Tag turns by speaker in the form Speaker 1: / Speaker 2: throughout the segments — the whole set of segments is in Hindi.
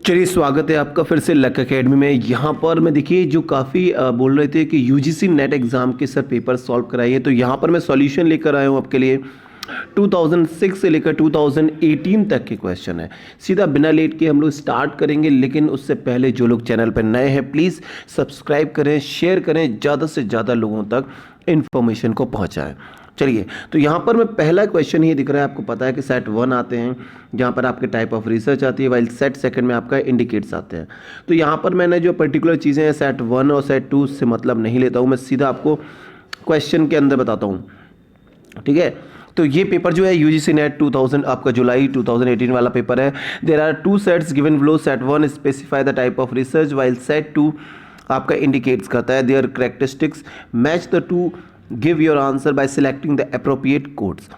Speaker 1: चलिए, स्वागत है आपका फिर से लक एकेडमी में। यहाँ पर मैं देखिए जो काफ़ी बोल रहे थे कि यूजीसी नेट एग्ज़ाम के सर पेपर सॉल्व कराइए, तो यहाँ पर मैं सॉल्यूशन लेकर आया हूँ आपके लिए। 2006 से लेकर 2018 तक के क्वेश्चन है। सीधा बिना लेट के हम लोग स्टार्ट करेंगे, लेकिन उससे पहले जो लोग चैनल पर नए हैं प्लीज़ सब्सक्राइब करें, शेयर करें, ज़्यादा से ज़्यादा लोगों तक इन्फॉर्मेशन को पहुँचाएँ। चलिए, तो यहाँ पर मैं पहला क्वेश्चन ही दिख रहा है, आपको पता है कि सेट 1 आते हैं जहाँ पर आपके टाइप ऑफ रिसर्च आती है, वाइल सेट सेकंड में आपका इंडिकेट्स आते हैं। तो यहाँ पर मैंने जो पर्टिकुलर चीज़ें हैं सेट 1 और सेट 2 से मतलब नहीं लेता हूँ, मैं सीधा आपको क्वेश्चन के अंदर बताता हूँ, ठीक है। तो ये पेपर जो है यूजीसी नेट 2000 आपका जुलाई 2018 वाला पेपर है। There are two sets given below. Set 1 specify the type of research, while set 2 आपका इंडिकेट्स करता है their characteristics match the two, give your answer by selecting the appropriate codes.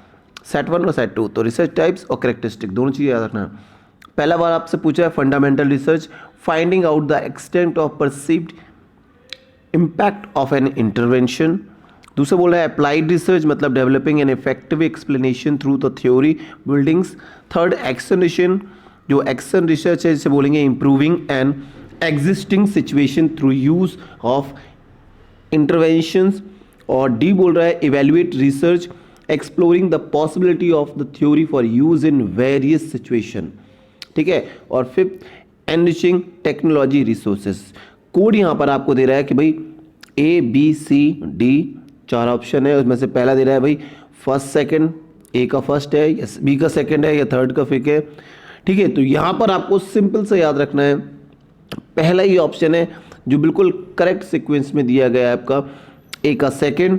Speaker 1: Set 1 और सेट 2 तो रिसर्च टाइप्स और कैरेक्टरिस्टिक दोनों चीज़ याद रखना है। पहला बार आपसे पूछा है fundamental research, finding out the extent of perceived impact of an intervention. दूसरा बोल रहा है अप्लाइड रिसर्च, मतलब developing an effective explanation through the theory buildings. Third extension, जो एक्शन रिसर्च है जिसे बोलेंगे improving an existing situation through use of interventions. और डी बोल रहा है evaluate research, exploring the possibility of the theory for use in various situation, ठीक है। और fifth enriching technology resources. Code यहाँ पर आपको दे रहा है कि भाई ए बी सी डी, चार ऑप्शन है, उसमें से पहला दे रहा है भाई फर्स्ट सेकंड, ए का फर्स्ट है या बी का सेकंड है या थर्ड का फिक है, ठीक है। तो यहाँ पर आपको सिंपल से याद रखना है, पहला ही ऑप्शन है जो बिल्कुल करेक्ट सीक्वेंस में दिया गया है आपका, ए का सेकंड,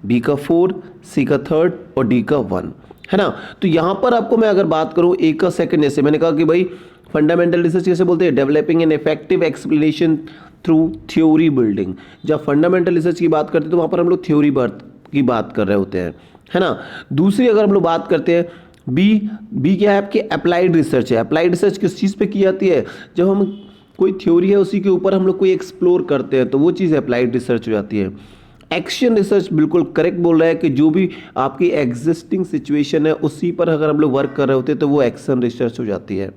Speaker 1: बी का 4, सी का थर्ड और डी का 1, है ना। तो यहाँ पर आपको मैं अगर बात करूँ ए का सेकंड, जैसे मैंने कहा कि भाई फंडामेंटल रिसर्च कैसे बोलते हैं, developing an effective explanation through theory building. जब फंडामेंटल रिसर्च की बात करते हैं तो वहाँ पर हम लोग थ्योरी की बात कर रहे होते हैं, है ना। दूसरी अगर हम लोग बात करते हैं बी क्या है आपकी अप्लाइड रिसर्च है। अप्लाइड रिसर्च किस चीज़ पे की जाती है, जब हम कोई थ्योरी है उसी के ऊपर हम लोग कोई एक्सप्लोर करते हैं, तो वो चीज़ अप्लाइड रिसर्च हो जाती है। एक्शन रिसर्च बिल्कुल करेक्ट बोल रहा है कि जो भी आपकी एग्जिस्टिंग सिचुएशन है उसी पर अगर हम लोग वर्क कर रहे होते हैं तो वो एक्शन रिसर्च हो जाती है,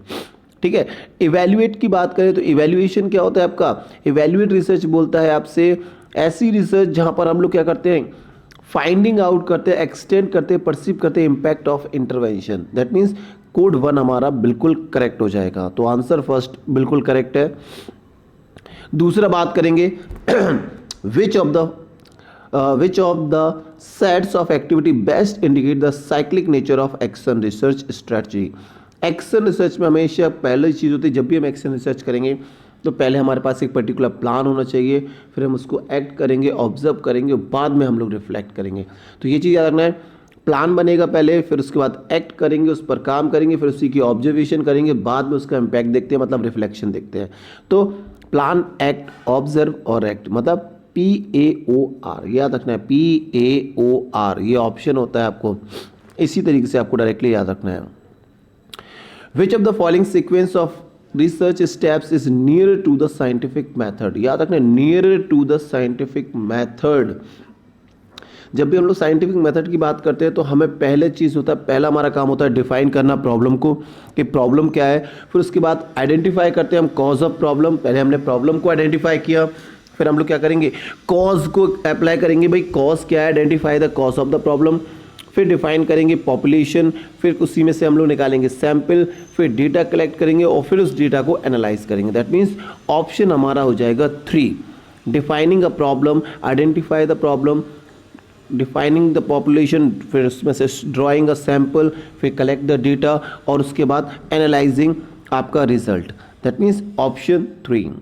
Speaker 1: ठीक है। इवैल्यूएट की बात करें तो इवैल्यूएशन क्या होता है आपका, इवैल्यूएट रिसर्च बोलता है आपसे ऐसी रिसर्च जहां पर हम लोग क्या करते हैं, फाइंडिंग आउट करते हैं, एक्सटेंड करते हैं, परसीव करते हैं impact of intervention. That means code 1 हमारा बिल्कुल करेक्ट हो जाएगा, तो आंसर फर्स्ट बिल्कुल करेक्ट है। दूसरा बात करेंगे which of the sets of activity best indicate the cyclic nature of action research strategy। Action research में हमेशा पहले चीज़ होती है, जब भी हम एक्शन रिसर्च करेंगे तो पहले हमारे पास एक पर्टिकुलर प्लान होना चाहिए, फिर हम उसको एक्ट करेंगे, ऑब्जर्व करेंगे, बाद में हम लोग रिफ्लेक्ट करेंगे। तो ये चीज़ याद रखना है, प्लान बनेगा पहले, फिर उसके बाद एक्ट करेंगे, उस पर काम करेंगे, फिर उसी की ऑब्जर्वेशन करेंगे, बाद में उसका इम्पैक्ट देखते हैं, मतलब रिफ्लेक्शन देखते हैं। तो प्लान, एक्ट, ऑब्जर्व और एक्ट, मतलब PAOR याद रखना है, PAOR ये ऑप्शन होता है आपको, इसी तरीके से आपको डायरेक्टली याद रखना है। Which of the following sequence of research steps is nearer to the scientific method। याद रखना है nearer to the scientific method। जब भी हम लोग साइंटिफिक मेथड की बात करते हैं तो हमें पहले चीज़ होता है, पहला हमारा काम होता है डिफाइन करना प्रॉब्लम को, कि प्रॉब्लम क्या है। फिर उसके बाद आइडेंटिफाई करते हैं हम कॉज ऑफ प्रॉब्लम। पहले हमने प्रॉब्लम को आइडेंटिफाई किया, फिर हम लोग क्या करेंगे, कॉज को अप्लाई करेंगे, भाई कॉज क्या है, identify the cause of the problem. फिर डिफाइन करेंगे पॉपुलेशन, फिर उसी में से हम लोग निकालेंगे सैंपल, फिर डेटा कलेक्ट करेंगे और फिर उस डेटा को एनालाइज करेंगे। दैट मीन्स ऑप्शन हमारा हो जाएगा 3, defining a problem, identify the problem, defining the population, फिर उसमें से ड्राइंग अ सैंपल, फिर कलेक्ट द डेटा और उसके बाद एनालाइजिंग आपका result. That means option 3।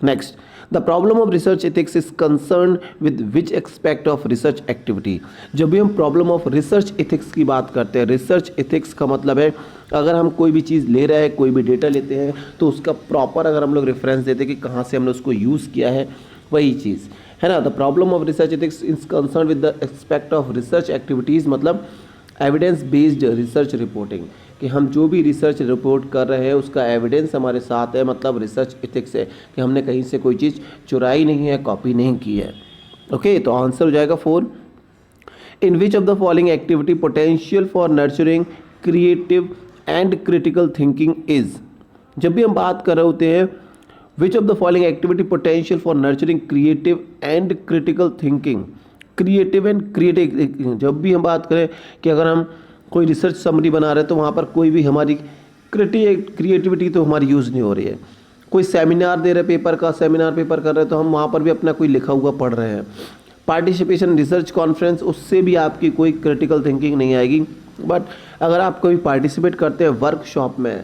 Speaker 1: Next, the problem of research ethics is concern with which expect of research activity. जब भी हम प्रॉब्लम ऑफ रिसर्च एथिक्स की बात करते हैं, रिसर्च एथिक्स का मतलब है अगर हम कोई भी चीज़ ले रहे हैं, कोई भी डेटा लेते हैं, तो उसका प्रॉपर अगर हम लोग रेफरेंस देते हैं कि कहाँ से हमने उसको यूज़ किया है, वही चीज़ है ना। The problem of research ethics is concern with the expect of research activities, मतलब एविडेंस बेस्ड रिसर्च रिपोर्टिंग, कि हम जो भी रिसर्च रिपोर्ट कर रहे हैं उसका एविडेंस हमारे साथ है, मतलब रिसर्च एथिक्स है कि हमने कहीं से कोई चीज़ चुराई नहीं है, कॉपी नहीं की है। ओके, तो आंसर हो जाएगा 4। In which of the following activity potential for nurturing creative and critical thinking is. जब भी हम बात कर रहे होते हैं which of the following activity potential for nurturing creative and critical thinking, creative and creative, जब भी हम बात करें कि अगर हम कोई रिसर्च समरी बना रहे हैं तो वहाँ पर कोई भी हमारी क्रिएटिविटी तो हमारी यूज़ नहीं हो रही है। कोई सेमिनार दे रहे पेपर का, सेमिनार पेपर कर रहे हैं तो हम वहाँ पर भी अपना कोई लिखा हुआ पढ़ रहे हैं। पार्टिसिपेशन रिसर्च कॉन्फ्रेंस, उससे भी आपकी कोई क्रिटिकल थिंकिंग नहीं आएगी। बट अगर आप कोई पार्टिसिपेट करते हैं वर्कशॉप में,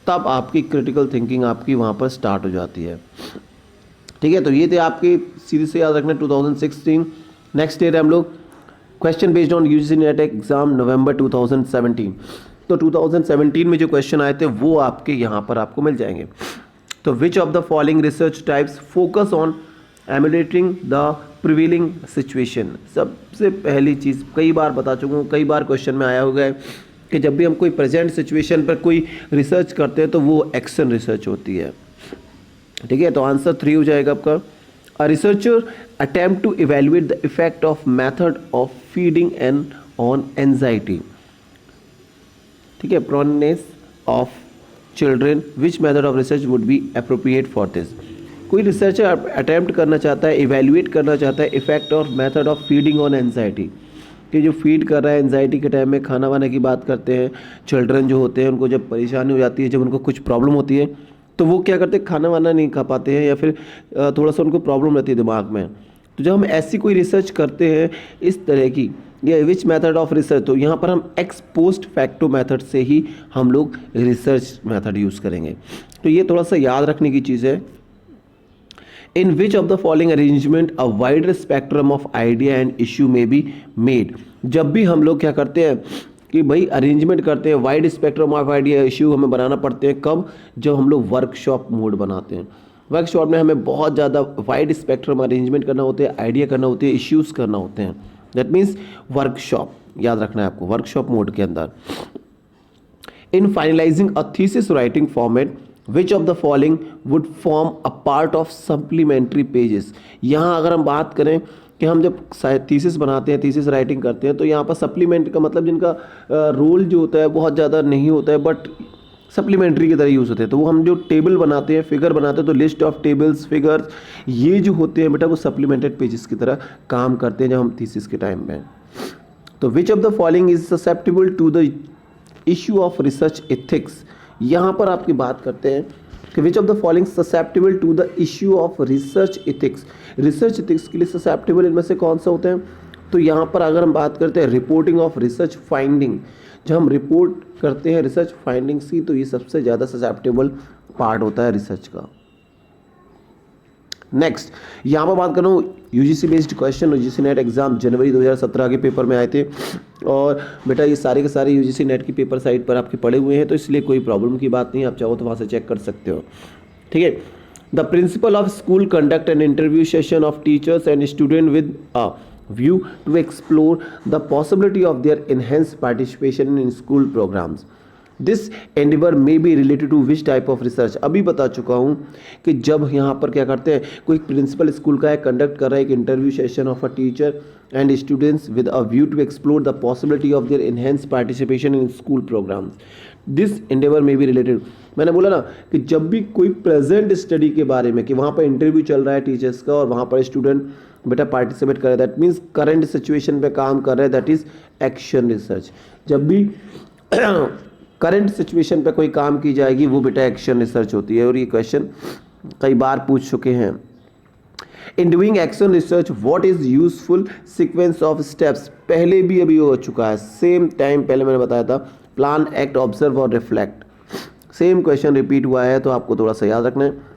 Speaker 1: तब आपकी क्रिटिकल थिंकिंग आपकी वहाँ पर स्टार्ट हो जाती है। ठीक है, तो ये थे आपके सीधे से याद रखना 2016। नेक्स्ट ईयर हम लोग question based on UGC NET exam November 2017। तो 2017 में जो क्वेश्चन आए थे वो आपके यहाँ पर आपको मिल जाएंगे। तो which of the following research types focus on emulating the prevailing situation. सबसे पहली चीज़ कई बार बता चुका हूँ, कई बार क्वेश्चन में आया होगा कि जब भी हम कोई प्रेजेंट सिचुएशन पर कोई रिसर्च करते हैं तो वो एक्शन रिसर्च होती है। ठीक है, तो आंसर 3 हो जाएगा आपका। A researcher attempt to evaluate the effect of method of feeding and on anxiety. ठीक है, proneness of children, which method of research would be appropriate for this. कोई रिसर्चर अटेम्प्ट करना चाहता है, इवेल्युएट करना चाहता है effect of method of feeding on anxiety, कि जो फीड कर रहा है एंजाइटी के टाइम में, खाना वाने की बात करते हैं। चिल्ड्रन जो होते हैं उनको जब परेशानी हो जाती है, जब उनको कुछ प्रॉब्लम होती है तो वो क्या करते हैं, खाना वाना नहीं खा पाते हैं या फिर थोड़ा सा उनको प्रॉब्लम रहती है दिमाग में। तो जब हम ऐसी कोई रिसर्च करते हैं इस तरह की, या विच मेथड ऑफ रिसर्च, तो यहाँ पर हम एक्स पोस्ट फैक्टो मेथड से ही हम लोग रिसर्च मेथड यूज़ करेंगे। तो ये थोड़ा सा याद रखने की चीज़ है। In which of the following arrangement a wider spectrum of idea and issue में बी मेड। जब भी हम लोग क्या करते हैं कि भाई अरेंजमेंट करते हैं, wide spectrum of idea issue हमें बनाना पड़ते हैं कब, जब हम लोग वर्कशॉप मोड बनाते हैं। वर्कशॉप में हमें बहुत ज़्यादा वाइड स्पेक्ट्रम अरेंजमेंट करना होता है, आइडिया करना होते हैं, इश्यूज़ करना होते हैं। दैट मीन्स वर्कशॉप, याद रखना है आपको, वर्कशॉप मोड के अंदर। In finalizing a thesis writing format which of the following would form a part of supplementary pages. यहाँ अगर हम बात करें कि हम जब थीसिस बनाते हैं, थीसिस राइटिंग करते हैं, तो यहाँ पर सप्लीमेंट का मतलब जिनका रोल जो होता है बहुत ज़्यादा नहीं होता है बट सप्लीमेंट्री की तरह यूज़ होते हैं, तो वो हम जो टेबल बनाते हैं, फिगर बनाते हैं, तो लिस्ट ऑफ टेबल्स, फिगर्स, ये जो होते हैं बेटा वो सप्लीमेंटेड पेजेस की तरह काम करते हैं जब हम थीसिस के टाइम में। तो which of the following is susceptible to the issue of research ethics. यहाँ पर आपकी बात करते हैं कि which of the following susceptible to the issue of research ethics. Research ethics के लिए ससेप्टेबल इनमें से कौन सा होते हैं, तो यहाँ पर अगर हम बात करते हैं रिपोर्टिंग ऑफ रिसर्च फाइंडिंग, जब हम रिपोर्ट करते हैं रिसर्च फाइंडिंग्स की, तो ये सबसे ज़्यादा ससेप्टेबल पार्ट होता है रिसर्च का। नेक्स्ट यहाँ पर बात कर रहा हूँ UGC based question. UGC NET exam जनवरी 2017 के पेपर में आए थे और बेटा ये सारे के सारे यूजीसी नेट की पेपर साइट पर आपके पड़े हुए हैं, तो इसलिए कोई प्रॉब्लम की बात नहीं, आप चाहो तो वहाँ से चेक कर सकते हो। ठीक है, the principal of school conduct an interview session of teachers and student with a view to explore the possibility of their enhance participation in school programmes. This endeavour may be related to which type of research. अभी बता चुका हूँ कि जब यहाँ पर क्या करते हैं, कोई प्रिंसिपल स्कूल का है, कंडक्ट कर रहा है एक interview session of a teacher and students with a view to explore the possibility of their enhance participation in school programmes. This endeavour may be related, मैंने बोला ना कि जब भी कोई प्रेजेंट स्टडी के बारे में, कि वहाँ पर इंटरव्यू चल रहा है टीचर्स का और वहाँ पर स्टूडेंट बेटा पार्टिसिपेट कर रहा है, दैट मीन्स करंट सिचुएशन पे काम कर रहा है, दैट इज एक्शन रिसर्च। जब भी करंट सिचुएशन पे कोई काम की जाएगी वो बेटा एक्शन रिसर्च होती है, और ये क्वेश्चन कई बार पूछ चुके हैं। In doing action research what is useful sequence of steps, पहले भी अभी हो चुका है, सेम टाइम पहले मैंने बताया था, प्लान, एक्ट, ऑब्जर्व और रिफ्लेक्ट। सेम क्वेश्चन रिपीट हुआ है तो आपको थोड़ा सा याद रखना है।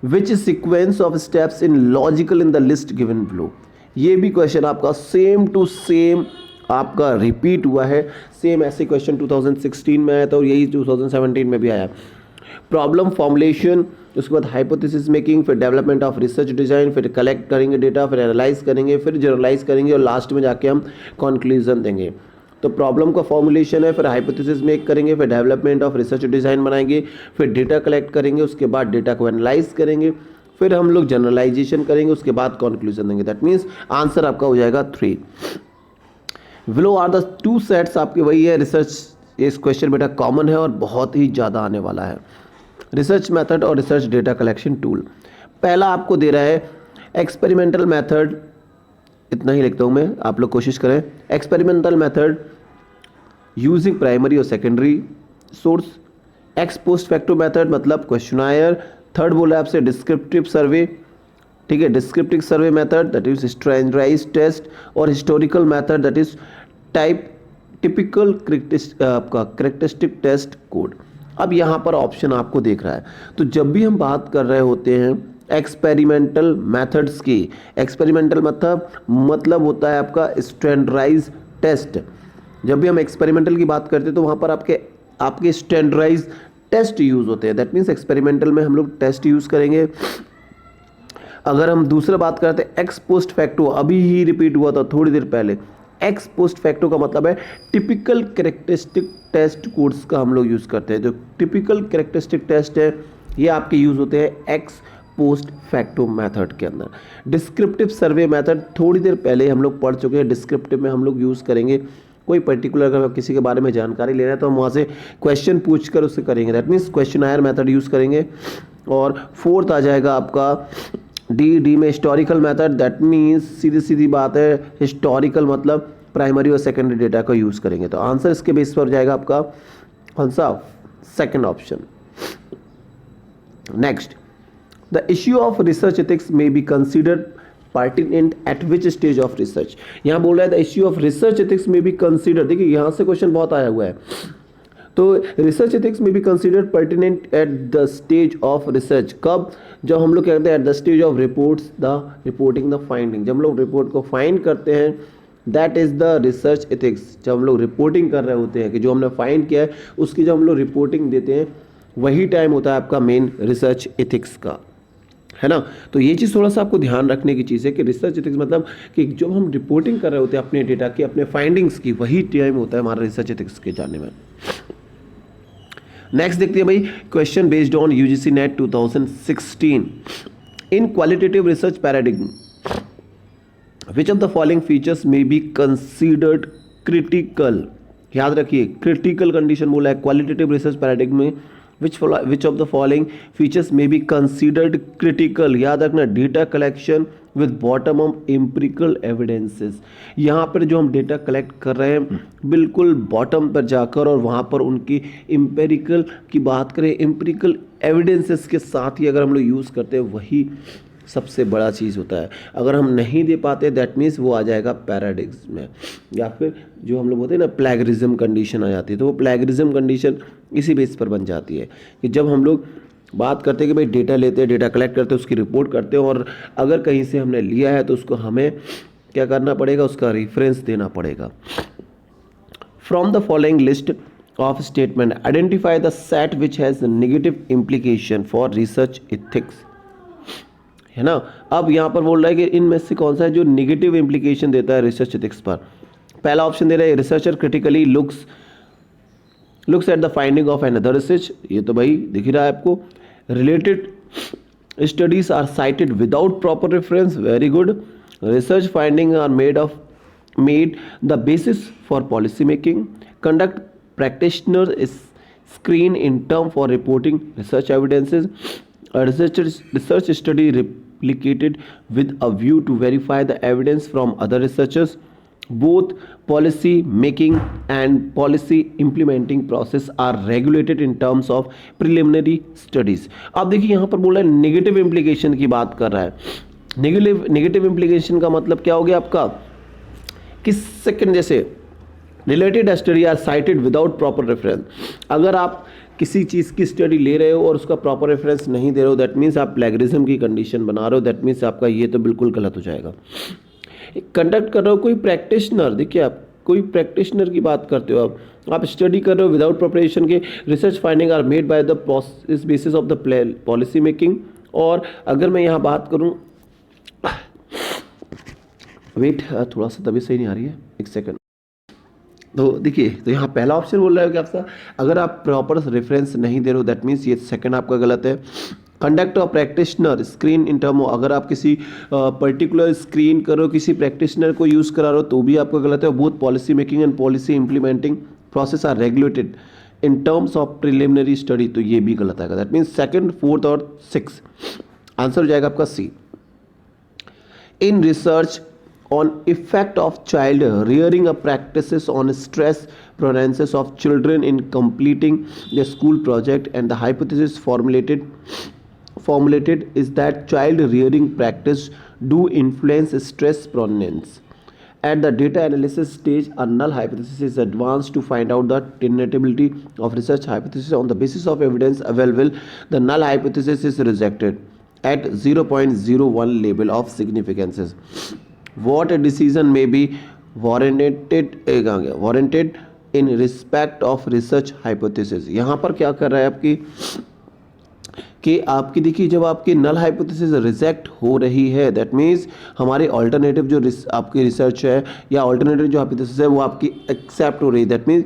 Speaker 1: विच sequence of steps in logical in the list given below, ये भी क्वेश्चन आपका सेम टू सेम आपका रिपीट हुआ है। सेम ऐसे क्वेश्चन 2016 में आया था और यही 2017 में भी आया। प्रॉब्लम फॉर्मुलेशन, उसके बाद हाइपोथेसिस मेकिंग, फिर डेवलपमेंट ऑफ रिसर्च डिजाइन, फिर कलेक्ट करेंगे डेटा, फिर एनालाइज करेंगे, फिर जनरलाइज करेंगे और लास्ट में जाके हम कंक्लूजन देंगे। तो प्रॉब्लम का फॉर्मुलेशन है, फिर हाइपोथेसिस मेक करेंगे, फिर डेवलपमेंट ऑफ रिसर्च डिजाइन बनाएंगे, फिर डेटा कलेक्ट करेंगे, उसके बाद डेटा को एनालाइज करेंगे, फिर हम लोग जनरलाइजेशन करेंगे, उसके बाद कंक्लूजन देंगे। दैट मीन्स आंसर आपका हो जाएगा 3। बिलो आर द 2 सेट्स आपके वही है रिसर्च। इस क्वेश्चन बेटा कॉमन है और बहुत ही ज़्यादा आने वाला है। रिसर्च मेथड और रिसर्च डेटा कलेक्शन टूल। पहला आपको दे रहा है एक्सपेरिमेंटल मेथड, इतना ही लिखता हूँ मैं, आप लोग कोशिश करें। एक्सपेरिमेंटल मेथड यूजिंग प्राइमरी और secondary source. Ex post facto method मतलब क्वेश्चनायर। थर्ड बोला है आपसे डिस्क्रिप्टिव सर्वे, ठीक है, descriptive survey method that is standardized test. और historical method that is typical आपका करेक्टरिस्टिक टेस्ट कोड। अब यहाँ पर ऑप्शन आपको देख रहा है, तो जब भी हम बात कर रहे होते हैं एक्सपेरिमेंटल मेथड्स की, एक्सपेरिमेंटल मतलब होता है आपका स्टैंडर्डाइज्ड टेस्ट। जब भी हम एक्सपेरिमेंटल की बात करते हैं तो वहाँ पर आपके स्टैंडर्डाइज्ड टेस्ट यूज़ होते हैं। दैट मीन्स एक्सपेरिमेंटल में हम लोग टेस्ट यूज़ करेंगे। अगर हम दूसरा बात करते हैं एक्स पोस्ट फैक्टो, अभी ही रिपीट हुआ था थोड़ी देर पहले, एक्स पोस्ट फैक्टो का मतलब है टिपिकल कैरेक्टरिस्टिक टेस्ट कोड्स का हम लोग यूज़ करते हैं। जो टिपिकल कैरेक्टरिस्टिक टेस्ट है ये आपके यूज़ होते हैं एक्स पोस्ट फैक्टो मेथड के अंदर। डिस्क्रिप्टिव सर्वे मेथड थोड़ी देर पहले हम लोग पढ़ चुके हैं। डिस्क्रिप्टिव में हम लोग यूज़ करेंगे कोई पर्टिकुलर, अगर किसी के बारे में जानकारी ले रहे हैं तो हम वहाँ से क्वेश्चन पूछ कर उससे करेंगे। That means questionnaire method use करेंगे। और फोर्थ आ जाएगा आपका डी में हिस्टोरिकल मेथड। दैट मीन्स सीधी सीधी बात है, हिस्टोरिकल मतलब प्राइमरी और सेकेंडरी डेटा का यूज़ करेंगे। तो आंसर इसके बेस पर जाएगा आपका कौन सा, second option. Next, the issue of research ethics में be considered pertinent at which stage of research. यहाँ बोल रहा है the issue of research ethics में बी कंसिडर। देखिए यहाँ से क्वेश्चन बहुत आया हुआ है। तो रिसर्च एथिक्स में be considered pertinent at the stage of research. कब? जब हम लोग क्या करते हैं, at the stage of reporting the finding. जब हम लोग रिपोर्ट को फाइंड करते हैं, that is the research ethics. जब हम लोग रिपोर्टिंग कर रहे होते हैं कि जो हमने फाइंड किया है उसकी जब हम लोग रिपोर्टिंग देते हैं, वही टाइम होता है आपका मेन रिसर्च एथिक्स का, है ना। तो ये चीज़ थोड़ा सा आपको ध्यान रखने की चीज़ है कि रिसर्च एथिक्स मतलब कि जब हम रिपोर्टिंग कर रहे होते हैं अपने डेटा की, अपने फाइंडिंग्स की, वही टाइम होता है हमारा रिसर्च एथिक्स के जाने में। नेक्स्ट देखते हैं भाई, question based on UGC net 2016। In qualitative research paradigm which of the following features में बी कंसीडर्ड क्रिटिकल। याद रखिए क्रिटिकल कंडीशन बोला है क्वालिटेटिव रिसर्च पैराडिग्म में, which of the following features may be considered critical। याद रखना, data collection with bottom up empirical evidences. यहाँ पर जो हम डेटा कलेक्ट कर रहे हैं बिल्कुल बॉटम पर जाकर और वहाँ पर उनकी एम्पिरिकल की बात करें, एम्पिरिकल एविडेंसेस के साथ ही अगर हम लोग यूज़ करते हैं वही सबसे बड़ा चीज़ होता है। अगर हम नहीं दे पाते दैट मीन्स वो आ जाएगा पैराडिग्म में, या फिर जो हम लोग बोलते हैं ना प्लैगरिज्म कंडीशन आ जाती है। तो वो प्लैगरिज्म कंडीशन इसी बेस पर बन जाती है कि जब हम लोग बात करते हैं कि भाई डेटा लेते हैं, डेटा कलेक्ट करते हैं, उसकी रिपोर्ट करते हैं, और अगर कहीं से हमने लिया है तो उसको हमें क्या करना पड़ेगा, उसका रेफरेंस देना पड़ेगा। From the following list of statement identify the set which has negative implication for research ethics, है ना। अब यहाँ पर बोल रहा है कि इनमें से कौन सा है जो नेगेटिव इम्प्लीकेशन देता है रिसर्च एथिक्स पर। पहला ऑप्शन दे रहा है researcher critically looks at the finding of another research. ये तो भाई दिख ही रहा है आपको। Related studies are cited without proper reference, very good. Research finding are made the basis for policy making. Conduct practitioner screen in term for reporting research evidences. Research study replicated with a view to verify the evidence from other researchers. Both policy making and policy implementing process are regulated in terms of preliminary studies. अब देखिए यहाँ पर बोला है नेगेटिव इम्प्लीकेशन की बात कर रहा है। नेगेटिव इम्प्लीकेशन का मतलब क्या हो गया आपका, किस सेकंड जैसे related study are cited without proper reference. अगर आप किसी चीज़ की स्टडी ले रहे हो और उसका प्रॉपर रेफरेंस नहीं दे रहे हो, दैट मीन्स आप प्लेगरिज्म की कंडीशन बना रहे हो। दैट मीन्स आपका ये तो बिल्कुल गलत हो जाएगा। कंडक्ट कर रहे हो कोई प्रैक्टिशनर, देखिए आप कोई प्रैक्टिशनर की बात करते हो, आप स्टडी कर रहे हो विदाउट प्रिपरेशन के। Research finding are made by the process basis of the policy making. और अगर मैं यहाँ बात करूँ, वेट थोड़ा सा तबीयत सही नहीं आ रही है, एक सेकंड। तो देखिए, तो यहाँ पहला ऑप्शन बोल रहा है कि आपका अगर आप प्रॉपर रेफरेंस नहीं दे रहे हो, दैट मीन्स ये सेकंड आपका गलत है। Conduct of practitioner screen in term, अगर आप किसी पर्टिकुलर स्क्रीन करो, किसी प्रैक्टिशनर को यूज़ करा रहे हो तो भी आपका गलत है। Both policy making and policy implementing process are regulated in terms of preliminary study, तो ये भी गलत आएगा। दैट मीन्स सेकंड, फोर्थ और सिक्स आंसर हो जाएगा आपका C. In research on effect of child rearing up practices on stress tolerances of children in completing their school project, and the hypothesis formulated is that child rearing practice do influence stress tolerance. At the data analysis stage, a null hypothesis is advanced to find out the tenability of research hypothesis. On the basis of evidence available, the null hypothesis is rejected at 0.01 level of significances. What a decision may be warranted in respect of research hypothesis. यहाँ पर क्या कर रहा है आपकी देखिए, जब आपकी नल हाइपोथेसिस रिजेक्ट हो रही है, दैट मीन्स हमारे ऑल्टरनेटिव जो आपकी रिसर्च है या ऑल्टरनेटिव जो हाइपोथेसिस है वो आपकी एक्सेप्ट हो रही है, that means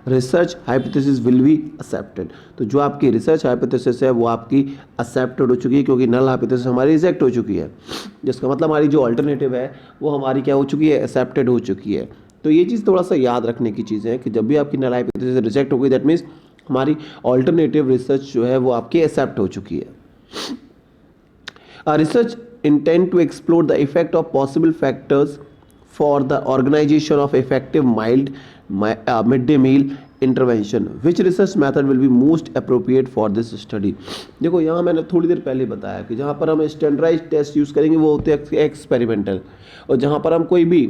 Speaker 1: research hypothesis will be accepted. तो जो आपकी रिसर्च हाइपोथेसिस है वो आपकी एक्सेप्टेड हो चुकी है, क्योंकि नल हाइपोथेसिस हमारी रिजेक्ट हो चुकी है, जिसका मतलब हमारी जो अल्टरनेटिव है वो हमारी क्या हो चुकी है, एक्सेप्टेड हो चुकी है। तो ये चीज़ थोड़ा सा याद रखने की चीज़ है कि जब भी आपकी नल हाइपोथेसिस रिजेक्ट हो गई, दैट मीन्स हमारी अल्टरनेटिव रिसर्च जो है वो आपकी एक्सेप्ट हो चुकी है। Research intend to explore the effect of possible factors for the organization of effective midday meal intervention. Which research method will be most appropriate for this study? देखो यहाँ मैंने थोड़ी देर पहले बताया कि जहाँ पर हम स्टैंडर्डाइज्ड टेस्ट यूज़ करेंगे वो होते हैं एक्सपेरिमेंटल, और जहाँ पर हम कोई भी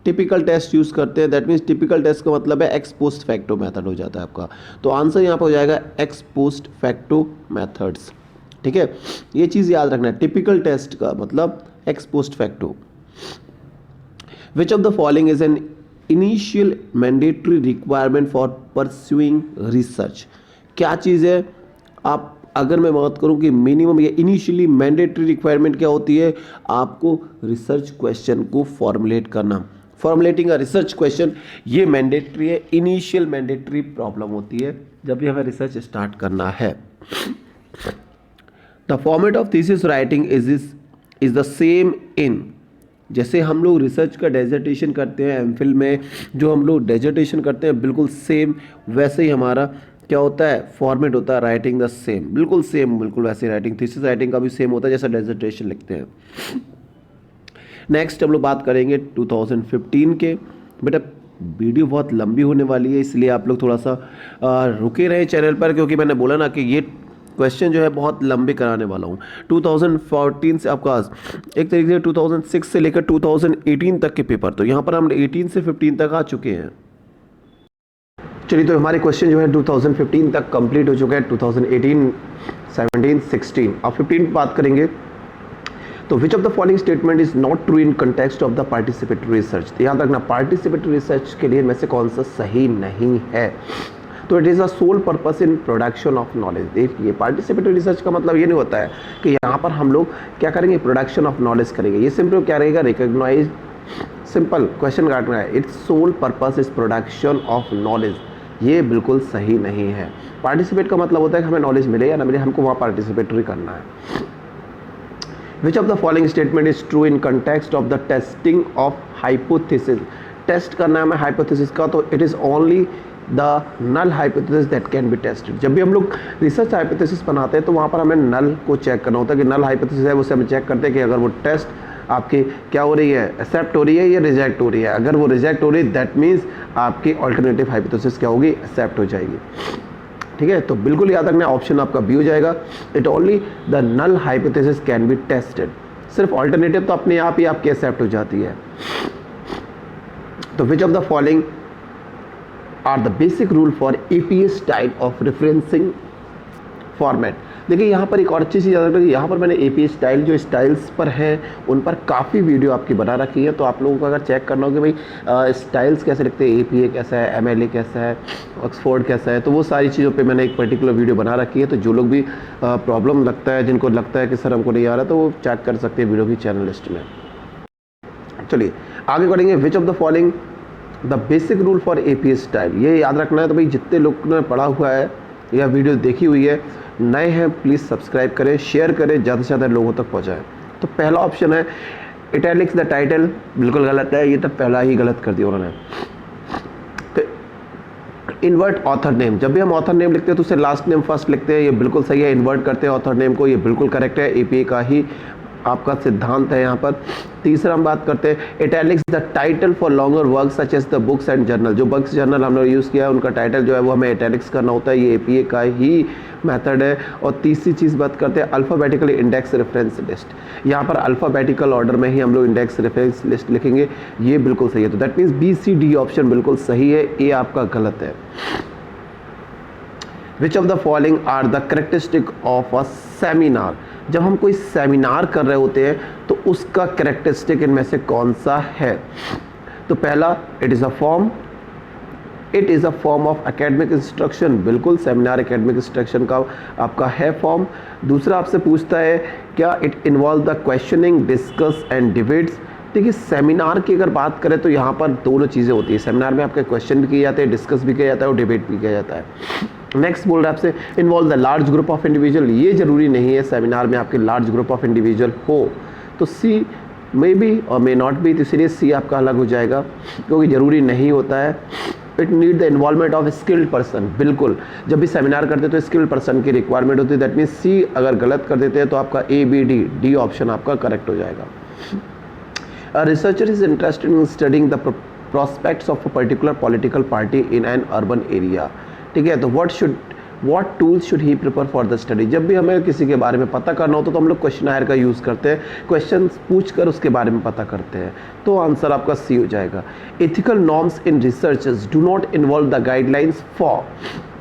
Speaker 1: टिपिकल टेस्ट यूज़ करते हैं, दैट मीन्स टिपिकल टेस्ट का मतलब है एक्स पोस्ट फैक्टो मेथड हो जाता है आपका। तो आंसर यहाँ पर हो जाएगा एक्स पोस्ट फैक्टो मेथड्स। ठीक है, ये चीज़ याद रखना है, टिपिकल टेस्ट का मतलब x post facto. Which of the following is an initial mandatory requirement for pursuing research? क्या चीज़ है, आप अगर मैं बात करूं कि मिनिमम या इनिशियली मैंडेटरी रिक्वायरमेंट क्या होती है, आपको रिसर्च क्वेश्चन को फॉर्मुलेट करना। फॉर्मुलेटिंग अ रिसर्च क्वेश्चन ये मैंडेटरी है, इनिशियल मैंडेटरी प्रॉब्लम होती है जब भी हमें रिसर्च स्टार्ट करना है। The format of thesis writing is the same in, जैसे हम लोग रिसर्च का डेजर्टेशन करते हैं एमफिल में, जो हम लोग डेजर्टेशन करते हैं बिल्कुल सेम वैसे ही हमारा क्या होता है, फॉर्मेट होता है राइटिंग द सेम, बिल्कुल सेम, बिल्कुल वैसे राइटिंग थीसिस राइटिंग का भी सेम होता है जैसा डेजर्टेशन लिखते हैं। नेक्स्ट हम लोग बात करेंगे 2015 के। बेटा वीडियो बहुत लंबी होने वाली है, इसलिए आप लोग थोड़ा सा रुके रहे चैनल पर, क्योंकि मैंने बोला ना कि ये क्वेश्चन जो है बहुत लंबे कराने वाला हूँ। 2014 से आपका एक तरीके से 2006 से लेकर 2018 तक के पेपर, तो यहाँ पर हम 18 से 15 तक आ चुके हैं। चलिए, तो हमारे क्वेश्चन जो है 2015 तक कंप्लीट हो चुके हैं, 2018, 17, 16। अब 15 की बात करेंगे। तो which of the following statement is not true in context of the participatory research? याद रखना, पार्टिसिपेटरी रिसर्च के लिए में से कौन सा सही नहीं है। तो it is a sole purpose in production of knowledge. देखिए, पार्टिसिपेटरी रिसर्च का मतलब ये नहीं होता है कि यहाँ पर हम लोग क्या करेंगे, प्रोडक्शन ऑफ नॉलेज करेंगे। ये सिंपल क्या रहेगा, रिकॉग्नाइज, सिंपल क्वेश्चन काटना है, it's sole purpose is production of knowledge. ये बिल्कुल सही नहीं है। पार्टिसिपेट का मतलब होता है कि हमें नॉलेज मिले या ना मिले, हमको वहाँ पार्टिसिपेटरी करना है। Which of the following statement is true in context of the testing of hypothesis? Test करना है हमें हाइपोथेसिस का, तो it is only the null hypothesis that can be tested. जब भी हम लोग रिसर्च हाइपोथेसिस बनाते हैं तो वहाँ पर हमें नल को चेक करना होता है कि नल हाइपोथेसिस है, उसे हम चेक करते हैं कि अगर वो टेस्ट आपकी क्या हो रही है, एक्सेप्ट हो रही है या रिजेक्ट हो रही है। अगर वो रिजेक्ट हो रही है, दैट मीन्स आपकी ऑल्टरनेटिव हाइपोथेसिस क्या होगी, एक्सेप्ट हो जाएगी। ठीक है, तो बिल्कुल याद रखना, ऑप्शन आपका बी हो जाएगा। It only the null hypothesis can be tested. सिर्फ ऑल्टरनेटिव तो अपने आप ही आपकी एक्सेप्ट हो जाती है। तो which of the following are the basic rule for APA style of referencing format? देखिए, यहाँ पर एक और अच्छी चीज़ याद रखिए, यहाँ पर मैंने APA स्टाइल जो स्टाइल्स पर हैं उन पर काफ़ी वीडियो आपकी बना रखी है। तो आप लोगों को अगर चेक करना हो कि भाई स्टाइल्स कैसे लिखते हैं, APA कैसा है, MLA कैसा है, ऑक्सफोर्ड कैसा है, तो वो सारी चीज़ों पे मैंने एक पर्टिकुलर वीडियो बना रखी है। तो जो लोग भी प्रॉब्लम लगता है, जिनको लगता है कि सर हमको नहीं आ रहा, तो वो चेक कर सकते हैं वीडियो की चैनल लिस्ट में। चलिए आगे बढ़ेंगे। विच of the following the basic rule for APA style? ये याद रखना है। तो भाई जितने लोग ने पढ़ा हुआ है या वीडियो देखी हुई है, नए हैं प्लीज़ सब्सक्राइब करें, शेयर करें, ज़्यादा से ज़्यादा लोगों तक पहुँचाएं। तो पहला ऑप्शन है इटैलिक्स द टाइटल, बिल्कुल गलत है, ये तो पहला ही गलत कर दिया उन्होंने। तो इन्वर्ट ऑथर नेम, जब भी हम ऑथर नेम लिखते हैं तो उसे लास्ट नेम फर्स्ट लिखते हैं, ये बिल्कुल सही है। इन्वर्ट करते हैं ऑथर नेम को, ये बिल्कुल करेक्ट है, एपीए का ही आपका सिद्धांत है यहाँ पर। तीसरा हम बात करते हैं italics the title for longer work such as the books and journal, जो बुक्स जर्नल हमने यूज़ किया है उनका टाइटल जो है वो हमें इटैलिक्स करना होता है, ये एपीए का ही मेथड है। और तीसरी चीज़ बात करते हैं अल्फ़ाबेटिकल इंडेक्स रेफरेंस लिस्ट, यहाँ पर अल्फ़ाबेटिकल ऑर्डर में ही हम लोग इंडेक्स रेफरेंस लिस्ट लिखेंगे, ये बिल्कुल सही है। तो that means B C D option बिल्कुल सही है, ए आपका गलत है। Which of the following are the characteristic of a seminar, जब हम कोई सेमिनार कर रहे होते हैं तो उसका करेक्टरिस्टिक इनमें से कौन सा है? तो पहला, it is a form of academic instruction, बिल्कुल सेमिनार एकेडमिक इंस्ट्रक्शन का आपका है फॉर्म। दूसरा आपसे पूछता है क्या it involve the questioning, discuss and debates. देखिए सेमिनार की अगर बात करें तो यहाँ पर दोनों चीज़ें होती है, सेमिनार में आपके क्वेश्चन भी किए जाते हैं, डिस्कस भी किया जाता है और डिबेट भी किया जाता है। नेक्स्ट बोल रहा है आपसे involve the large group of individual, ये जरूरी नहीं है सेमिनार में आपके लार्ज ग्रुप ऑफ इंडिविजुअल हो, तो सी मे बी और मे नॉट बी, तो इसलिए सी आपका अलग हो जाएगा क्योंकि जरूरी नहीं होता है। It need the involvement of skilled person, बिल्कुल जब भी सेमिनार करते हैं तो स्किल्ड पर्सन की रिक्वायरमेंट होती है, दैट मीन्स सी अगर गलत कर देते हैं तो आपका A B D, D option आपका करेक्ट हो जाएगा। A researcher is interested in studying the prospects of a particular political party in an urban area, ठीक है, तो what tools should he prepare for the study। जब भी हमें किसी के बारे में पता करना होता तो हम लोग क्वेश्चनायर का यूज़ करते हैं, क्वेश्चंस पूछ कर उसके बारे में पता करते हैं, तो आंसर आपका सी हो जाएगा। Ethical norms in researches do not involve the guidelines for,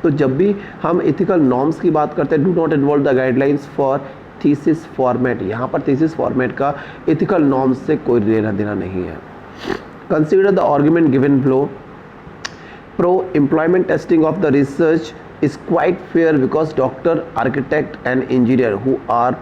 Speaker 1: तो जब भी हम एथिकल नॉर्म्स की बात करते हैं do not involve the guidelines for thesis format, यहाँ पर थीसिस फॉर्मेट का एथिकल नॉर्म्स से कोई लेना देना नहीं है। Consider the argument given below, pro employment testing of the research is quite fair because doctor, architect and engineer who are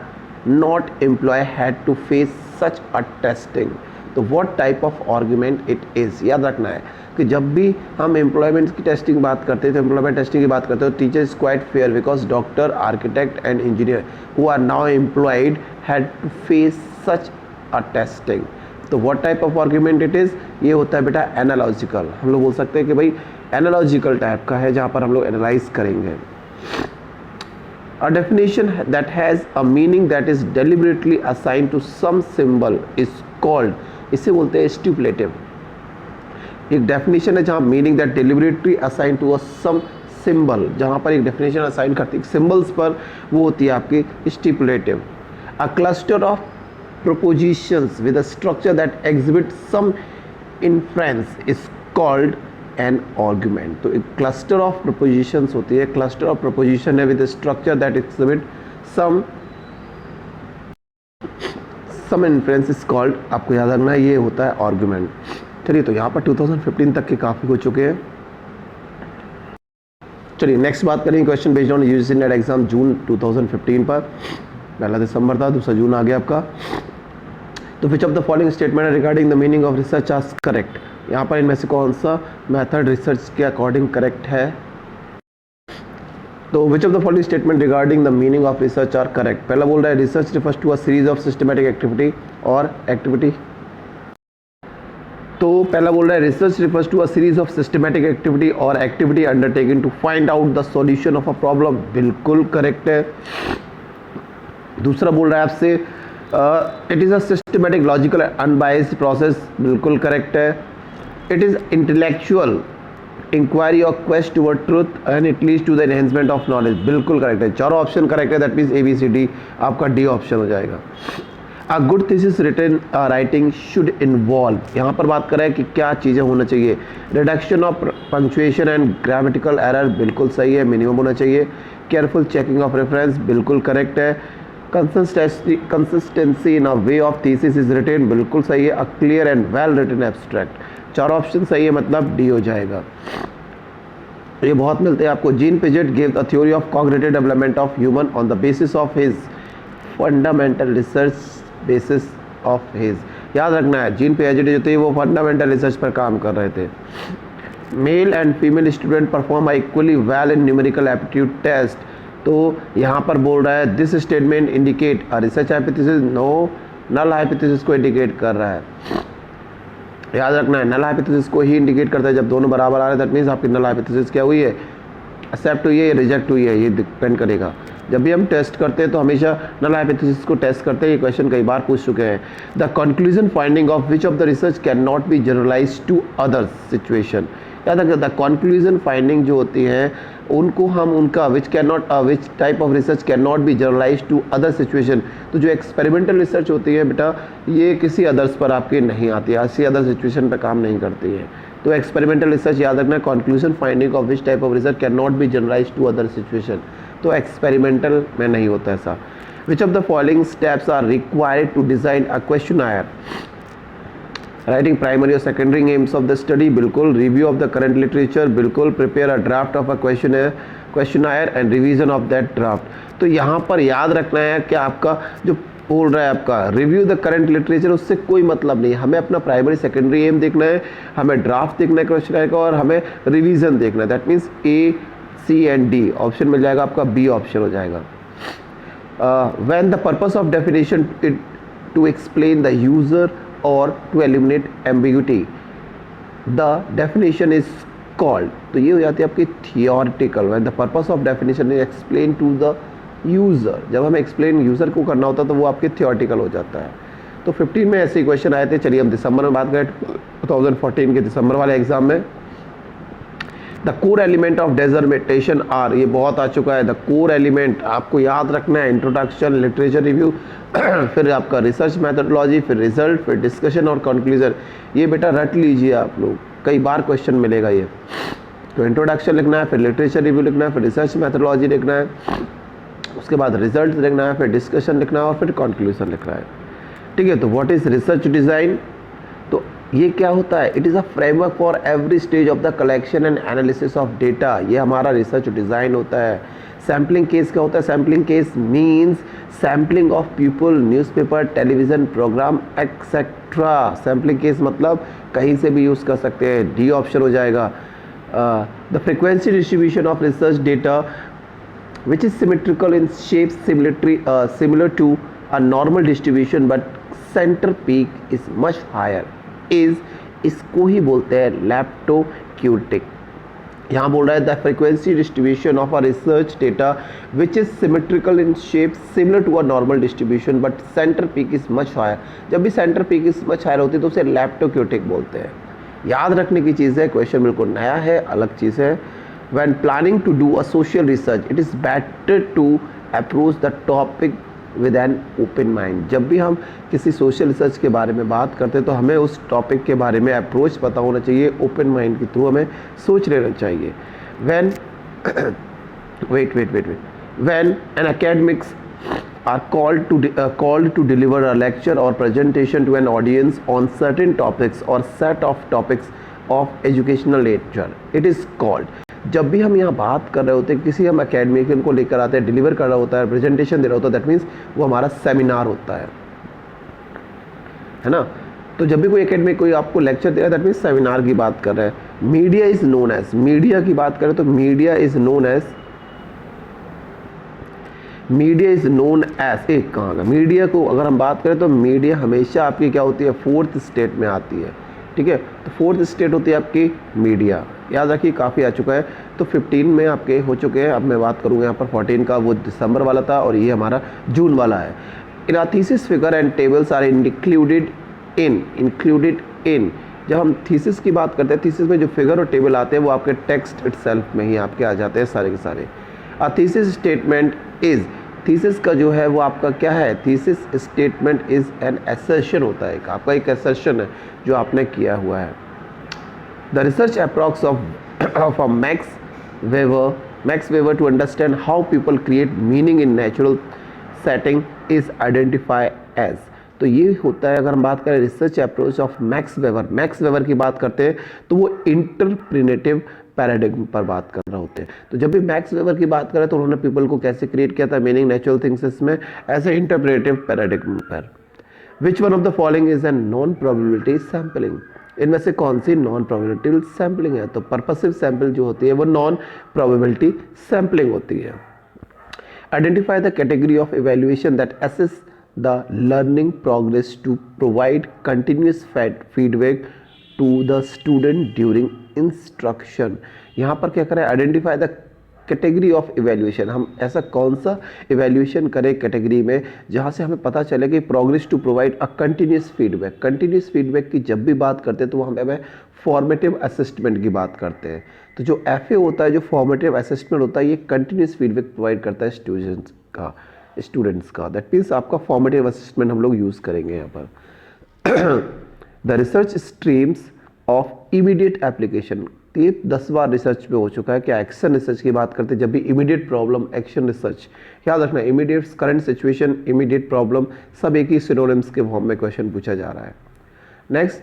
Speaker 1: not employed had to face such a testing। तो what type of argument it is, याद रखना है कि जब भी हम एम्प्लॉयमेंट की टेस्टिंग बात करते हैं तो एम्प्लॉयमेंट टेस्टिंग की बात करते हैं तो teacher is quite fair because doctor, architect and engineer who are now employed had to face such a testing. तो what type of argument it is, ये होता है बेटा एनालॉजिकल, हम लोग बोल सकते हैं कि भाई एनालॉजिकल टाइप का है जहाँ पर हम लोग एनालाइज करेंगे। A definition that has a meaning that is deliberately assign to some symbol is called, इसे बोलते हैं स्टिपुलेटिव। एक डेफिनेशन है जहाँ meaning that deliberately assign to a some symbol, जहाँ पर एक डेफिनेशन असाइन करती है सिंबल्स पर, वो होती है आपकी stipulative. A cluster of propositions with a structure that exhibits some inference is called an argument। तो एक cluster of propositions होती है, cluster of proposition है with a structure that exhibits some inference is called, आपको याद रखना है ये होता है argument। चलिए तो यहाँ पर 2015 तक के काफ़ी हो चुके हैं। चलिए नेक्स्ट बात करेंगे question based on UGC NET exam June 2015 पर, पहला दिसंबर था, दूसरा जून आ गया आपका। तो which of the following statement regarding the meaning of research are correct, यहाँ पर इनमें से कौन सा मेथड रिसर्च के अकॉर्डिंग करेक्ट है? तो which of the following statement regarding the meaning of research are correct? पहला बोल रहा है research refers to a series of systematic activity और एक्टिविटी, तो पहला बोल रहा है research refers to a series of systematic activity और activity undertaken to find out the solution of a problem, बिल्कुल करेक्ट है। दूसरा बोल रहा है आपसे it is a systematic logical unbiased process, बिल्कुल करेक्ट है। इट इज़ इंटेलेक्चुअल इंक्वायरी और quest toward truth and it leads to the enhancement of knowledge, बिल्कुल करेक्ट है। चारों ऑप्शन करेक्ट है, that means A B C D आपका डी ऑप्शन हो जाएगा। A good thesis written writing should involve, यहाँ पर बात कर रहे हैं कि क्या चीज़ें होना चाहिए? Reduction of punctuation and grammatical error, बिल्कुल सही है, मिनिमम होना चाहिए। केयरफुल चेकिंग ऑफ रेफरेंस, बिल्कुल करेक्ट है। Consistency in a way of thesis is written, बिल्कुल सही है। A clear and well written abstract, चार ऑप्शन सही है, मतलब डी हो जाएगा। ये बहुत मिलते हैं आपको। Jean Piaget give the theory of cognitive development of human on the basis of his fundamental research basis of his, याद रखना है जीन पिजेट जो थे वो फंडामेंटल रिसर्च पर काम कर रहे थे। Male and female student perform equally well in numerical aptitude test, तो यहाँ पर बोल रहा है this statement indicate a research hypothesis, no, null hypothesis को इंडिकेट कर रहा है। याद रखना है नल हाइपोथेसिस को ही इंडिकेट करता है जब दोनों बराबर आ रहे हैं, दैट मीन्स आपकी नल हाइपोथेसिस क्या हुई है, एक्सेप्ट हुई है या रिजेक्ट हुई है, ये डिपेंड करेगा। जब भी हम टेस्ट करते हैं तो हमेशा नल हाइपोथेसिस को टेस्ट करते हैं, ये क्वेश्चन कई बार पूछ चुके हैं। The conclusion finding of which of the research can not be generalise to other situation. याद रखना द कंक्लूजन फाइंडिंग जो होती हैं उनको हम उनका which type of research can not be generalise to other situation. तो जो एक्सपेरिमेंटल रिसर्च होती है बेटा ये किसी अदर्स पर आपके नहीं आती है, किसी अदर सिचुएशन पर काम नहीं करती है। तो एक्सपेरिमेंटल रिसर्च याद रखना, conclusion finding of which type of research can not be generalise to other situation, तो एक्सपेरिमेंटल में नहीं होता ऐसा। Which of the following steps are required to design a questionnaire, writing primary और secondary aims of the study, बिल्कुल। Review of the current literature, बिल्कुल। Prepare a draft of a questionnaire and revision of that draft. तो यहाँ पर याद रखना है कि आपका जो बोल रहा है आपका रिव्यू द करंट लिटरेचर, उससे कोई मतलब नहीं है, हमें अपना प्राइमरी सेकेंडरी एम देखना है, हमें ड्राफ्ट देखना है क्वेश्चनायर का, और हमें रिवीजन देखना है। That means A, C and D option मिल जाएगा आपका, बी ऑप्शन हो जाएगा। When the purpose of definition to explain the user और to eliminate ambiguity, the definition is called, तो ये हो जाती है आपकी theoretical. When the purpose of definition is explain to the user, जब हमें एक्सप्लेन यूज़र को करना होता है तो वो आपके थियोरिटिकल हो जाता है। तो 15 में ऐसे क्वेश्चन आए थे। चलिए हम दिसंबर में बात करें 2014 के दिसंबर वाले एग्जाम में। The core element of dissertation are, ये बहुत आ चुका है। द कोर एलिमेंट आपको याद रखना है, इंट्रोडक्शन, लिटरेचर रिव्यू, फिर आपका रिसर्च मैथडोलॉजी, फिर रिजल्ट, फिर डिस्कशन और कंक्लूजन। ये बेटा रट लीजिए आप लोग, कई बार क्वेश्चन मिलेगा ये। तो इंट्रोडक्शन लिखना है, फिर लिटरेचर रिव्यू लिखना है, फिर रिसर्च मैथडोलॉजी लिखना है, उसके बाद रिजल्ट लिखना है, फिर डिस्कशन लिखना है और फिर कंक्लूजन लिखना है। ठीक है, तो व्हाट इज रिसर्च डिज़ाइन, तो ये क्या होता है, it is a framework for every stage of the collection and analysis of data, ये हमारा रिसर्च डिज़ाइन होता है। सैम्पलिंग केस क्या होता है, sampling case means sampling of people, newspaper, television programme etcetera. Sampling case मतलब कहीं से भी यूज़ कर सकते हैं, डी ऑप्शन हो जाएगा। The frequency distribution of research data which is symmetrical in shape, similar to a normal distribution but center peak is much higher, इसको ही बोलते हैं लैप्टोक्यूटिक। यहाँ बोल रहा है the frequency distribution of a research data which is symmetrical in shape similar to a normal distribution but centre peak is much higher. जब भी centre peak is much higher होती है तो उसे लैप्टोक्यूटिक बोलते हैं। याद रखने की चीज़ है, क्वेश्चन बिल्कुल नया है, अलग चीज़ है। When planning to do a social research, it is better to approach the topic with an open mind। जब भी हम किसी सोशल रिसर्च के बारे में बात करते हैं तो हमें उस टॉपिक के बारे में अप्रोच पता होना चाहिए, ओपन माइंड के थ्रू हमें सोच लेना चाहिए। When when an academics are called to deliver a lecture or presentation to an audience on certain topics or set of topics of educational nature, it is called। जब भी हम यहाँ बात कर रहे होते हैं, किसी हम एकेडमिक को लेकर आते हैं, डिलीवर कर रहा होता है, प्रेजेंटेशन दे रहा होता है, दैट मीन्स वो हमारा सेमिनार होता है ना। तो जब भी कोई एकेडमिक कोई आपको लेक्चर दे रहा है दैट मीन्स सेमिनार की बात कर रहे हैं। Media is known as, media की बात करें तो मीडिया इज नोन एज एक कहाँ का मीडिया को अगर हम बात करें तो मीडिया हमेशा आपकी क्या होती है, फोर्थ स्टेट में आती है। ठीक है, तो फोर्थ स्टेट होती है आपकी मीडिया, याद रखिए काफ़ी आ चुका है। तो 15 में आपके हो चुके हैं। अब मैं बात करूँगा यहाँ पर 14 का, वो दिसंबर वाला था और ये हमारा जून वाला है। In are thesis figure and tables are included in. जब हम थीसिस की बात करते हैं, थीसिस में जो फिगर और टेबल आते हैं वो आपके टेक्स्ट इटसेल्फ में ही आपके आ जाते हैं सारे के सारे। A thesis statement is, thesis का जो है वो आपका क्या है, thesis statement is an assertion होता है, आपका एक असर्शन है जो आपने किया हुआ है। The research approach of Max Weber to understand how people create meaning in natural setting is identified as। तो ये होता है, अगर हम बात करें research approach of max weber की बात करते हैं तो वो इंटरप्रिनेटिव पैराडिग्म पर बात कर रहे होते हैं। तो जब भी मैक्स वेबर की बात करें तो उन्होंने पीपल को कैसे क्रिएट किया था, मीनिंग नेचुरल थिंग्स में ऐसे इंटरप्रिनेटिव पैराडिग्म पर। विच one of the following is an non probability sampling, इनमें से कौन सी नॉन प्रोबेबिलिटी सैम्पलिंग है, तो पर्पसिव सैंपल जो होती है वो नॉन प्रोबेबिलिटी सैम्पलिंग होती है। Identify the category of evaluation that assess the learning progress to provide continuous feedback to the student during instruction. यहाँ पर क्या करें, identify the category of evaluation. हम ऐसा कौन सा इवैल्यूएशन करें कैटेगरी में जहाँ से हमें पता चले कि progress to provide a continuous feedback. Continuous feedback की जब भी बात करते हैं तो वहाँ पे हमें फॉर्मेटिव असेसमेंट की बात करते हैं। तो जो FA होता है, जो फॉर्मेटिव असेसमेंट होता है, ये कंटिन्यूस फीडबैक प्रोवाइड करता है स्टूडेंट्स का। दैट मीन्स आपका फॉर्मेटिव असेसमेंट हम लोग यूज़ करेंगे यहाँ पर। The research streams of immediate application, ये 10 बार रिसर्च में हो चुका है। क्या एक्शन रिसर्च की बात करते हैं जब भी इमीडिएट प्रॉब्लम, एक्शन रिसर्च। याद रखना, immediate current situation, immediate problem, सब एक ही सिनोनिम्स के फॉर्म में क्वेश्चन पूछा जा रहा है। नेक्स्ट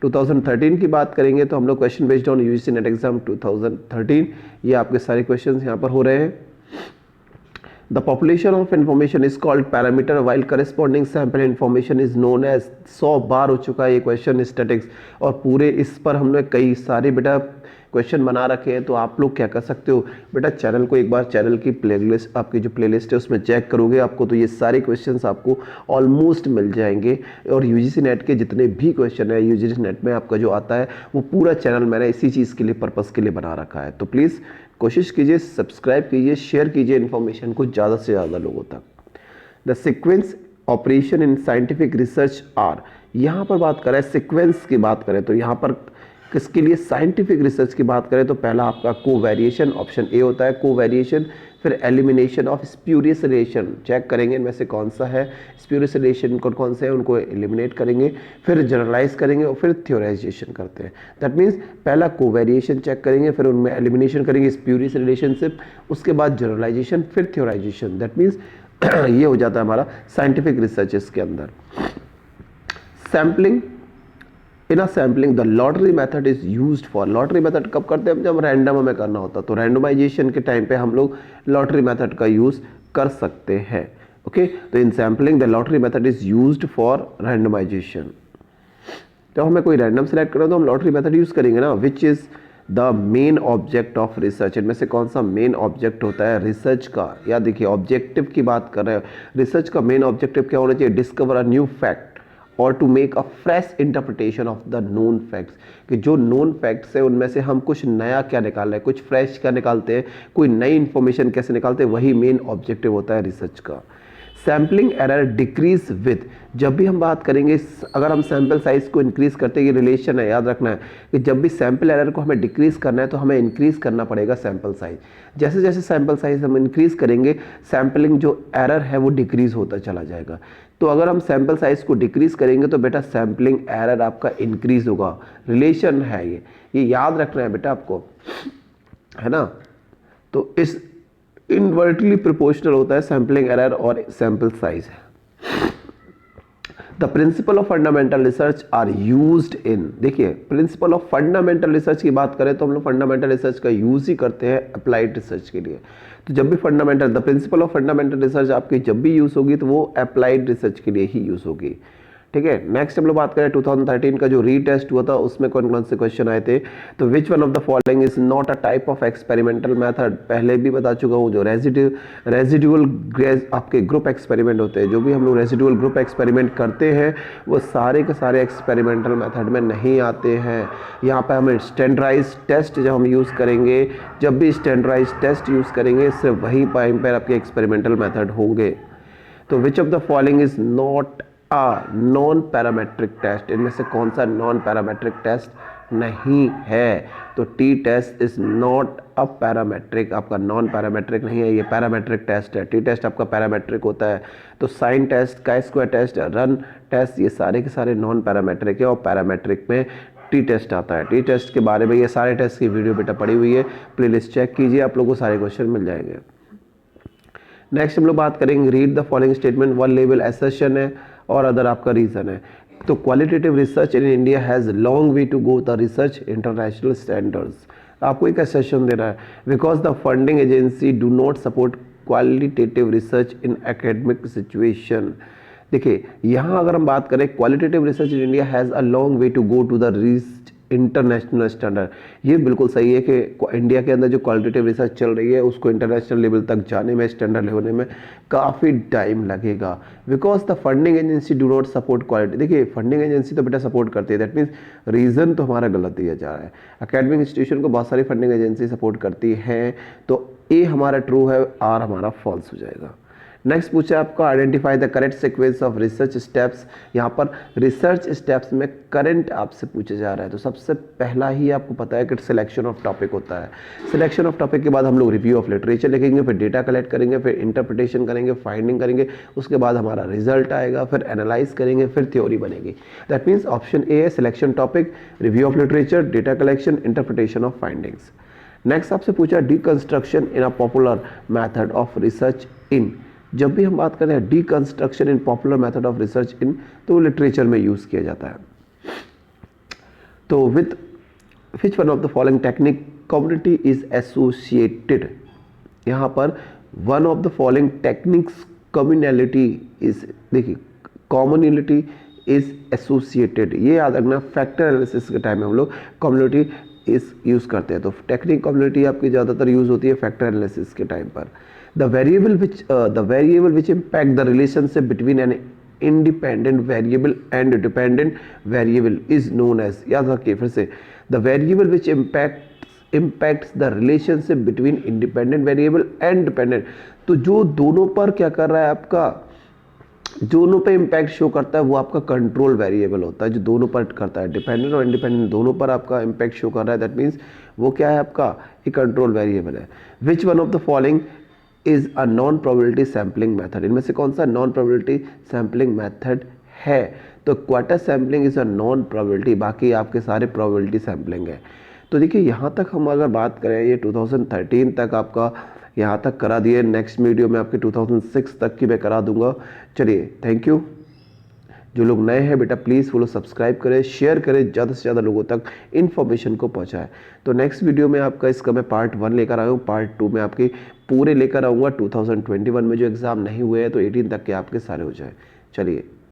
Speaker 1: 2013 की बात करेंगे तो हम लोग question based on UGC NET exam 2013, ये आपके सारे क्वेश्चन यहाँ पर हो रहे हैं। The population of information is called parameter while corresponding sample information is known as। 100 बार हो चुका है ये क्वेश्चन स्टैटिक्स, और पूरे इस पर हमने कई सारे बेटा क्वेश्चन बना रखे हैं। तो आप लोग क्या कर सकते हो बेटा, चैनल को एक बार, चैनल की प्लेलिस्ट, आपकी जो प्लेलिस्ट है उसमें चेक करोगे आपको तो ये सारे क्वेश्चंस आपको ऑलमोस्ट मिल जाएंगे। और यूजीसी नेट के जितने भी क्वेश्चन है यूजीसी नेट में आपका जो आता है वो पूरा चैनल मैंने इसी चीज़ के लिए, पर्पज़ के लिए बना रखा है। तो प्लीज़ कोशिश कीजिए, सब्सक्राइब कीजिए, शेयर कीजिए इन्फॉर्मेशन को ज़्यादा से ज़्यादा लोगों तक। The sequence operation in scientific research are, यहाँ पर बात करें सीक्वेंस की बात करें तो यहाँ पर किसके लिए, साइंटिफिक रिसर्च की बात करें तो पहला आपका कोवेरिएशन, ऑप्शन ए होता है कोवेरिएशन। फिर elimination of spurious relation, check करेंगे इनमें से कौन सा है स्प्यूरियस रिलेशन, कौन से है उनको एलिमिनेट करेंगे। फिर जनरलाइज करेंगे और फिर थ्योराइजेशन करते हैं। दैट मीन्स पहला कोवेरिएशन चेक करेंगे, फिर उनमें एलिमिनेशन करेंगे स्प्यूरियस रिलेशनशिप, उसके बाद जनरलाइजेशन, फिर थ्योराइजेशन। दैट मीन्स ये हो जाता है हमारा साइंटिफिक रिसर्च के अंदर। Sampling, in sampling the lottery method is used for. Lottery method कब करते हैं, जब रैंडम हमें करना होता है तो रैंडमाइजेशन के टाइम पे हम लोग लॉटरी मेथड का यूज कर सकते हैं। ओके, तो in sampling the lottery method is used for randomization. तो हमें कोई रैंडम सेलेक्ट करना तो हम लॉटरी मेथड यूज करेंगे ना, which is the main object of research. इनमें से कौन सा मेन ऑब्जेक्ट होता है रिसर्च का। या देखिए ऑब्जेक्टिव की बात कर रहे हैं, रिसर्च का मेन ऑब्जेक्टिव क्या होना चाहिए, डिस्कवर अ न्यू फैक्ट और to make a fresh interpretation of the known facts. कि जो नोन फैक्ट्स है उनमें से हम कुछ नया क्या निकाल रहे हैं, कुछ फ्रेश क्या निकालते हैं, कोई नई इंफॉर्मेशन कैसे निकालते हैं, वही मेन ऑब्जेक्टिव होता है रिसर्च का। सैम्पलिंग एरर डिक्रीज विद, जब भी हम बात करेंगे अगर हम सैंपल साइज को इंक्रीज करते हैं, ये रिलेशन है, याद रखना है कि जब भी सैंपल एरर को हमें डिक्रीज करना है तो हमें इंक्रीज करना पड़ेगा सैंपल साइज। जैसे जैसे सैंपल साइज हम इंक्रीज करेंगे सैम्पलिंग जो एरर है वो डिक्रीज होता चला जाएगा। तो अगर हम सैंपल साइज को डिक्रीज करेंगे तो बेटा सैम्पलिंग एरर आपका इंक्रीज होगा। रिलेशन है ये याद रखना है बेटा आपको, है ना। तो इस इनवर्टली प्रोपोर्शनल होता है सैम्पलिंग एरर और sample size. The principal of fundamental research are used in, देखिए प्रिंसिपल ऑफ फंडामेंटल रिसर्च की बात करें तो हम लोग फंडामेंटल रिसर्च का यूज ही करते हैं अप्लाइड रिसर्च के लिए। तो जब भी fundamental, the principal of fundamental research आपकी जब भी यूज होगी तो वो अप्लाइड रिसर्च के लिए ही यूज होगी। ठीक है, नेक्स्ट हम लोग बात करें 2013 का जो रीटेस्ट हुआ था उसमें कौन कौन से क्वेश्चन आए थे। तो विच one of the following is not a type of experimental method, पहले भी बता चुका हूँ। जो रेजिडुअल आपके ग्रुप एक्सपेरिमेंट होते हैं, जो भी हम लोग रेजिडुअल ग्रुप एक्सपेरिमेंट करते हैं वो सारे के सारे एक्सपेरिमेंटल मेथड में नहीं आते हैं। यहाँ पे हमें स्टैंडर्डाइज टेस्ट जब हम यूज़ करेंगे, जब भी स्टैंडर्डाइज टेस्ट यूज़ करेंगे सिर्फ वही टाइम पर आपके एक्सपेरिमेंटल मेथड होंगे। तो which of the following is not non parametric test, इनमें से कौन सा नॉन पैरामेट्रिक टेस्ट नहीं है। तो T test is not a parametric, आपका नॉन पैरामेट्रिक नहीं है, ये पैरामेट्रिक टेस्ट है। टी टेस्ट आपका पैरामेट्रिक होता है। तो sign test, chi square test, run test, ये सारे के सारे नॉन पैरामेट्रिक है और पैरामेट्रिक में टी टेस्ट आता है। टी टेस्ट के बारे में ये सारे टेस्ट की वीडियो बेटा पड़ी हुई है, प्लेलिस्ट चेक कीजिए, आप लोगों को सारे क्वेश्चन मिल जाएंगे। नेक्स्ट हम लोग बात करेंगे read the following statement, one level assertion है और अदर आपका रीजन है। तो qualitative research in India has long way to go the research international standards. आपको एक एसेशन देना है, because the funding agency do not support qualitative research in academic situation. देखिए यहाँ अगर हम बात करें qualitative research in India has a long way to go to the international standard. ये बिल्कुल सही है कि इंडिया के अंदर जो क्वालिटेटिव रिसर्च चल रही है उसको इंटरनेशनल लेवल तक जाने में, स्टैंडर्ड होने में काफ़ी टाइम लगेगा, because the funding agency do not support quality. देखिए फंडिंग एजेंसी तो बेटा सपोर्ट करती है, दैट मीन्स रीज़न तो हमारा गलत दिया जा रहा है। अकेडमिक इंस्टीट्यूशन को बहुत सारी फंडिंग एजेंसी सपोर्ट करती हैं, तो ए हमारा ट्रू है, आर हमारा फॉल्स हो जाएगा। नेक्स्ट पूछा है आपका identify the correct sequence of research steps. यहाँ पर रिसर्च स्टेप्स में करंट आपसे पूछा जा रहा है, तो सबसे पहला ही आपको पता है कि सिलेक्शन ऑफ टॉपिक होता है। सिलेक्शन ऑफ टॉपिक के बाद हम लोग रिव्यू ऑफ लिटरेचर लिखेंगे, फिर डेटा कलेक्ट करेंगे, फिर इंटरप्रिटेशन करेंगे, फाइंडिंग करेंगे, उसके बाद हमारा रिजल्ट आएगा, फिर एनालाइज करेंगे, फिर थ्योरी बनेगी। दैट मीन्स ऑप्शन ए है selection topic, review of literature, data collection, interpretation of findings. Next आपसे पूछा deconstruction in a popular method of research in. जब भी हम बात करते हैं deconstruction in popular method of research in, तो लिटरेचर में यूज किया जाता है। तो with which one of the following technique community is associated. यहाँ पर one of the following techniques communality is, देखिए कॉमनलिटी इज एसोसिएटेड, ये याद रखना। फैक्टर एनालिसिस के टाइम में हम लोग कम्युनिटी इस यूज़ करते हैं, तो टेक्निक कम्युनिटी आपकी ज़्यादातर यूज़ होती है फैक्टर एनालिसिस के टाइम पर। The variable which impact the relationship between an independent variable and dependent variable is known as, याद रखिए फिर से, the variable which impacts the relationship between independent variable and dependent। तो जो दोनों पर क्या कर रहा है आपका, दोनों पे इम्पैक्ट शो करता है, वो आपका कंट्रोल वेरिएबल होता है, जो दोनों पर करता है, डिपेंडेंट और इंडिपेंडेंट दोनों पर आपका इम्पैक्ट शो कर रहा है। दैट मीन्स वो क्या है आपका, एक कंट्रोल वेरिएबल है। विच one of the following is a non probability sampling method, इनमें से कौन सा नॉन प्रोबेबिलिटी सैम्पलिंग मेथड है? तो quarter sampling is a non probability, बाकी आपके सारे प्रोबेबिलिटी सैम्पलिंग है। तो देखिए यहाँ तक हम अगर बात करें, ये 2013 तक आपका यहाँ तक करा दिए, नेक्स्ट वीडियो में आपके 2006 तक की मैं करा दूंगा। चलिए थैंक यू। जो लोग नए हैं बेटा प्लीज़ वो लोग सब्सक्राइब करें, शेयर करें, ज़्यादा से ज़्यादा लोगों तक इन्फॉर्मेशन को पहुंचाएं। तो नेक्स्ट वीडियो में आपका इसका मैं पार्ट 1 लेकर आया हूँ, पार्ट 2 में आपके पूरे लेकर आऊँगा 2021 में जो एग्ज़ाम नहीं हुए हैं, तो 18 तक के आपके सारे हो जाए। चलिए।